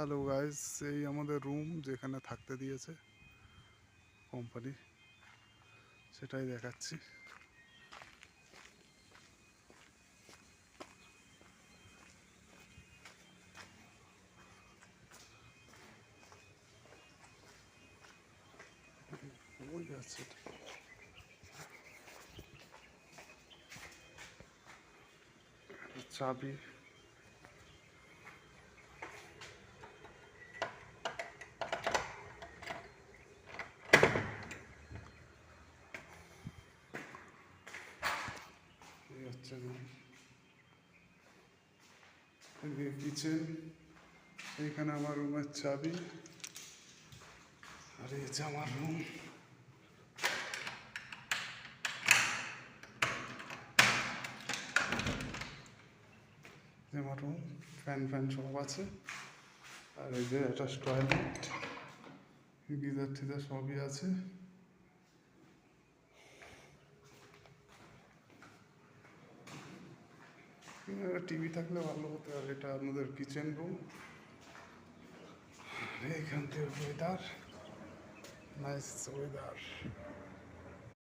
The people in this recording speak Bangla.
হ্যালো গাইস, এই আমাদের রুম যেখানে থাকতে দিয়েছে কোম্পানি, সেটাই দেখাচ্ছি। ওই আছে চাবি। এই হচ্ছে রুম, কিচেন। এইখানে আমার রুমের চাবি, আর এই হচ্ছে আমার রুম। আমার রুম, ফ্যান ফ্যান সব আছে। আর এই যে একটা টয়লেট, গিজার টিজার সবই আছে। টিভি থাকলে ভালো হতো। আর এটা আমাদের কিচেন রুম। এইখান থেকে ওয়েদার, নাইস ওয়েদার।